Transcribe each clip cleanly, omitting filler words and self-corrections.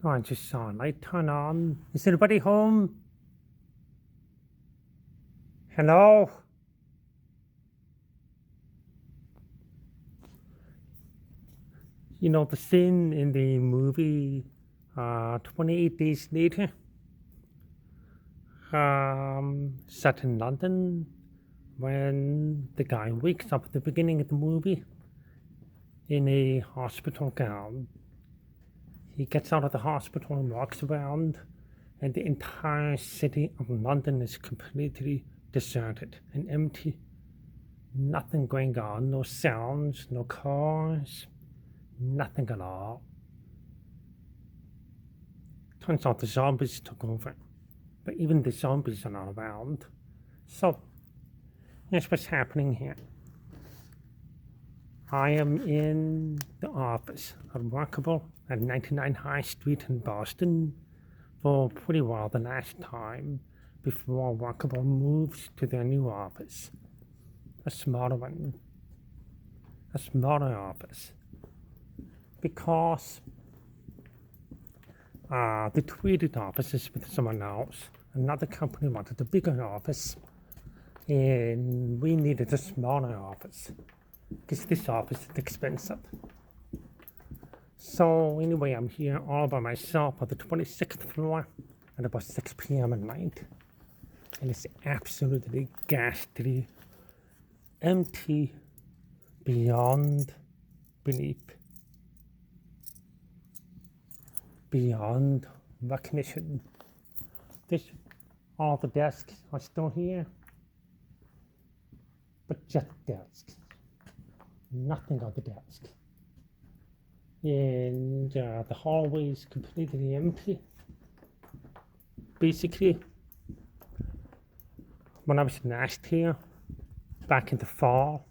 Oh, I just saw a light turn on. Is anybody home? Hello? You know the scene in the movie 28 Days Later? Set in London, when the guy wakes up at the beginning of the movie in a hospital gown. He gets out of the hospital and walks around, and the entire city of London is completely deserted and empty. Nothing going on, no sounds, no cars, nothing at all. Turns out the zombies took over, but even the zombies are not around. So, here's what's happening here. I am in the office at Workable at 99 High Street in Boston for pretty well the last time before Workable moves to their new office. A smaller one. A smaller office. Because they traded offices with someone else. Another company wanted a bigger office, and we needed a smaller office because this office is expensive. So anyway, I'm here all by myself on the 26th floor at about 6 p.m. at night, and it's absolutely ghastly, empty beyond belief, beyond recognition. All the desks are still here, but just desks. Nothing on the desk. And the hallway is completely empty. Basically, when I was last here, back in the fall,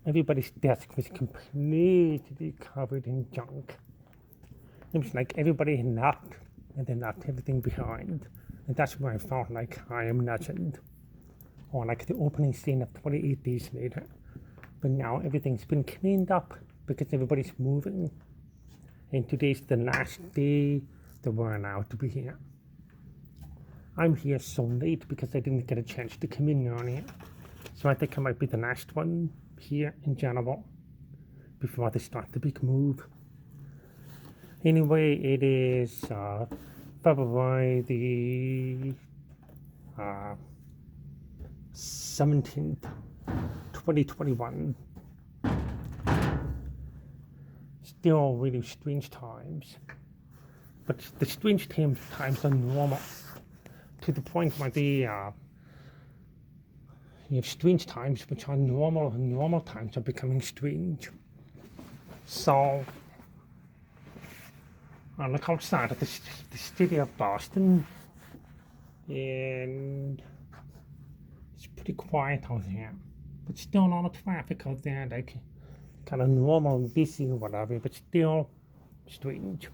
everybody's desk was completely covered in junk. It was like everybody had left, and they left everything behind. And that's where I felt like I am legend. Or like the opening scene of 28 Days Later. But now everything's been cleaned up because everybody's moving. And today's the last day that we're allowed to be here. I'm here so late because I didn't get a chance to come in earlier. So I think I might be the last one here in general before they start the big move. Anyway, it is February the 17th, 2021. Still really strange times. But the strange times are normal. To the point where you have strange times which are normal, and normal times are becoming strange. So, I look outside at the city of Boston, and it's pretty quiet out here, but still a lot of traffic out there, like kind of normal, busy or whatever, but still strange.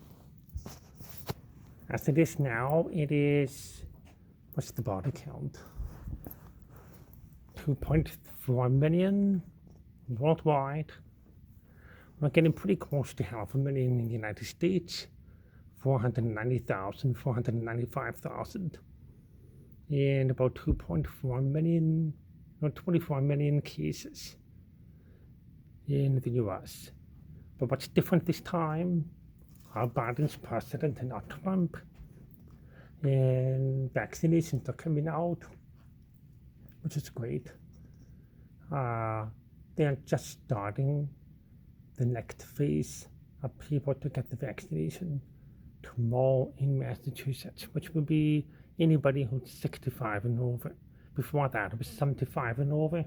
As it is now, it is, what's the body count? 2.4 million worldwide. We're getting pretty close to 500,000 in the United States. 490,000, 495,000. And about 2.4 million, or 24 million cases in the US. But what's different this time, Biden's president and not Trump. And vaccinations are coming out, which is great. They're just starting the next phase of people to get the vaccination tomorrow in Massachusetts, which will be anybody who's 65 and over. Before that, it was 75 and over.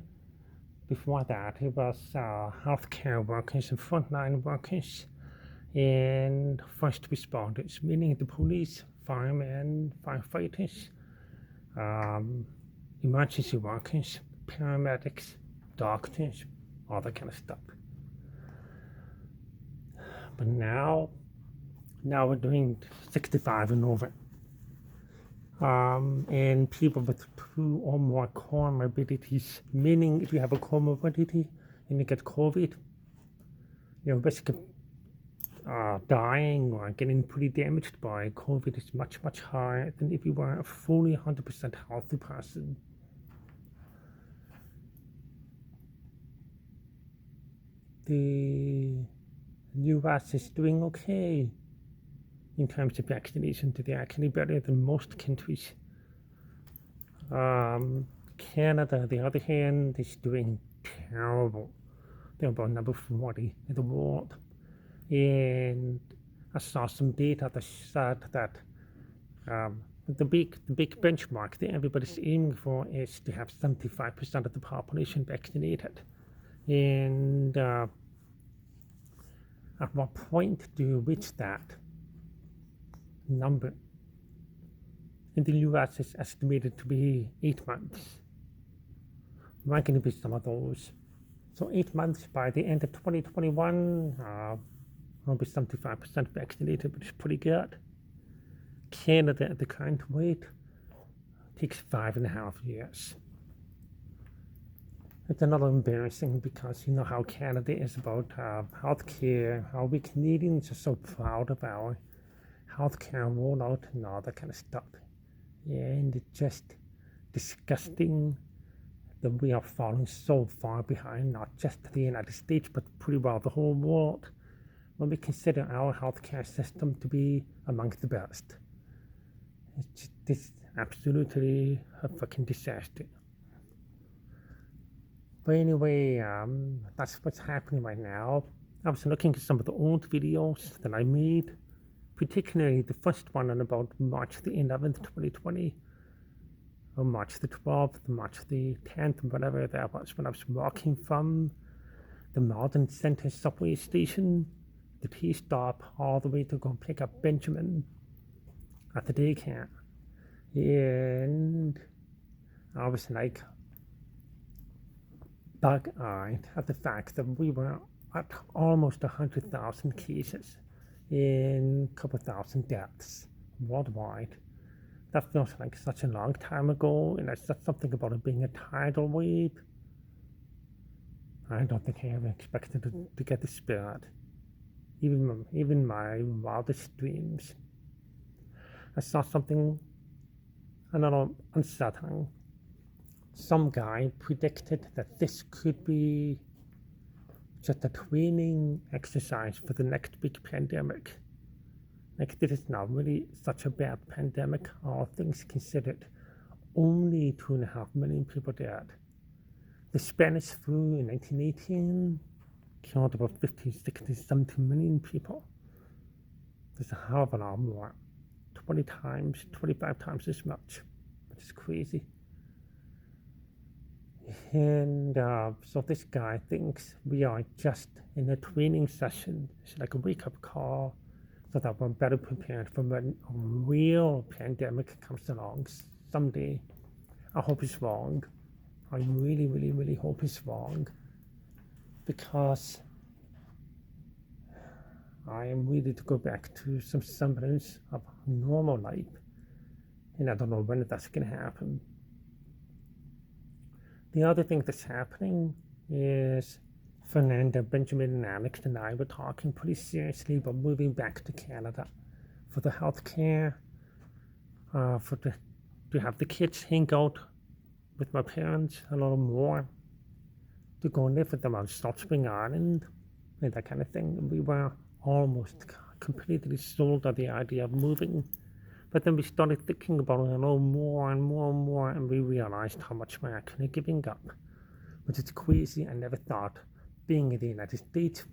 Before that, it was healthcare workers and frontline workers and first responders, meaning the police, firemen, firefighters, emergency workers, paramedics, doctors, all that kind of stuff. But now we're doing 65 and over. And people with 2 or more comorbidities, meaning if you have a comorbidity and you get COVID, your risk of dying or getting pretty damaged by COVID is much, much higher than if you were a fully 100% healthy person. The US is doing okay in terms of vaccination. They're actually better than most countries. Canada, on the other hand, is doing terrible. They're about number 40 in the world. And I saw some data that said that the big benchmark that everybody's aiming for is to have 75% of the population vaccinated. And at what point do you reach that number? In the US, it's estimated to be 8 months. We're going to be some of those. So 8 months by the end of 2021, we'll be 75% vaccinated, which is pretty good. Canada at the current rate takes 5.5 years. It's another embarrassing because you know how Canada is about healthcare, how we Canadians are so proud of our healthcare rollout and all that kind of stuff. And it's just disgusting that we are falling so far behind, not just the United States, but pretty well the whole world, when we consider our healthcare system to be among the best. It's absolutely a fucking disaster. But anyway, that's what's happening right now. I was looking at some of the old videos that I made, particularly the first one on about March the 11th, 2020, or March the 12th, March the 10th, whatever that was, when I was walking from the Malden Center subway station, the T-stop, all the way to go pick up Benjamin at the daycare. And I was like bug-eyed at the fact that we were at almost 100,000 cases and a couple thousand deaths worldwide. That feels like such a long time ago, and I said something about it being a tidal wave. I don't think I ever expected to get this bad, even my wildest dreams. I saw something a little unsettling. Some guy predicted that this could be just a training exercise for the next big pandemic. Like, this is not really such a bad pandemic, all things considered. Only 2.5 million people dead. The Spanish flu in 1918 killed about 50, 60, 70 million people. There's a hell of a lot more. 20 times, 25 times as much, which is crazy. And so this guy thinks we are just in a training session. It's like a wake-up call so that we're better prepared for when a real pandemic comes along someday. I hope he's wrong. I really, really, really hope he's wrong, because I am ready to go back to some semblance of normal life, and I don't know when that's going to happen. The other thing that's happening is Fernanda, Benjamin, and Alex and I were talking pretty seriously about moving back to Canada for the healthcare, to have the kids hang out with my parents a little more, to go and live with them on Salt Spring Island, and that kind of thing. And we were almost completely sold on the idea of moving. But then we started thinking about it a little more and more and more, and we realized how much we're actually giving up. Which is crazy. I never thought being in the United States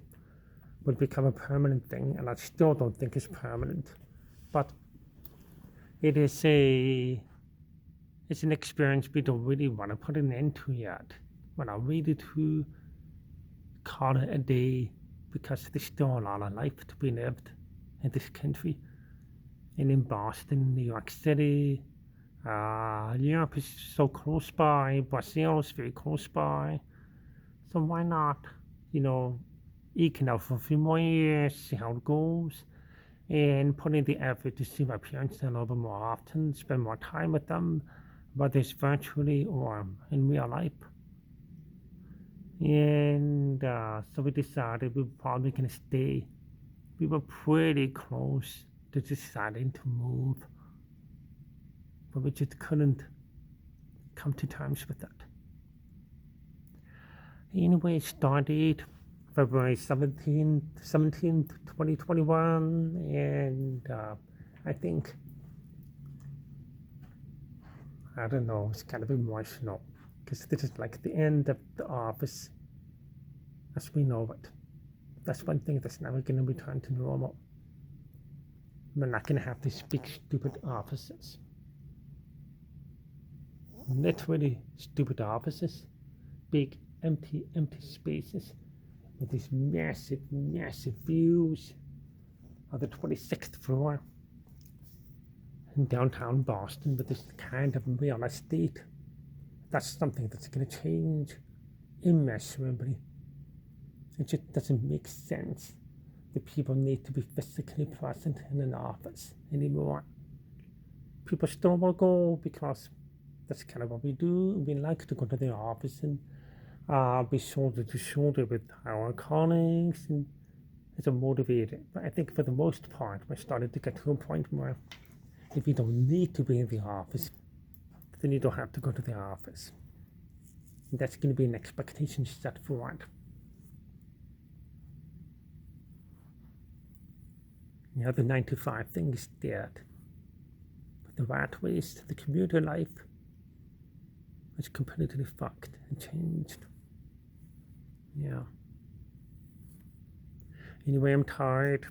would become a permanent thing, and I still don't think it's permanent. But it is it's an experience we don't really want to put an end to yet. We're not ready to call it a day, because there's still a lot of life to be lived in this country. And in Boston, New York City, Europe is so close by, Brazil is very close by. So why not, eke it out for a few more years, see how it goes, and put in the effort to see my parents a little bit more often, spend more time with them, whether it's virtually or in real life. And so we decided we were probably going to stay we were pretty close to deciding to move, but we just couldn't come to terms with it. Anyway, it started February 17th, 2021, and I think, I don't know, it's kind of emotional, because this is like the end of the office as we know it. That's one thing that's never going to return to normal. We're not going to have these big, stupid offices. Literally stupid offices. Big, empty spaces with these massive, massive views of the 26th floor in downtown Boston with this kind of real estate. That's something that's going to change immeasurably. It just doesn't make sense that people need to be physically present in an office anymore. People still will go because that's kind of what we do. We like to go to the office and be shoulder to shoulder with our colleagues, and it's a motivator. But I think for the most part, we're starting to get to a point where if you don't need to be in the office, then you don't have to go to the office. And that's going to be an expectation set for it. Yeah, the 9 to 5 thing is dead. But the rat race, the commuter life, is completely fucked and changed. Yeah. Anyway, I'm tired.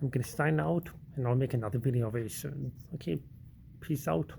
I'm gonna sign out and I'll make another video very soon. Okay, peace out.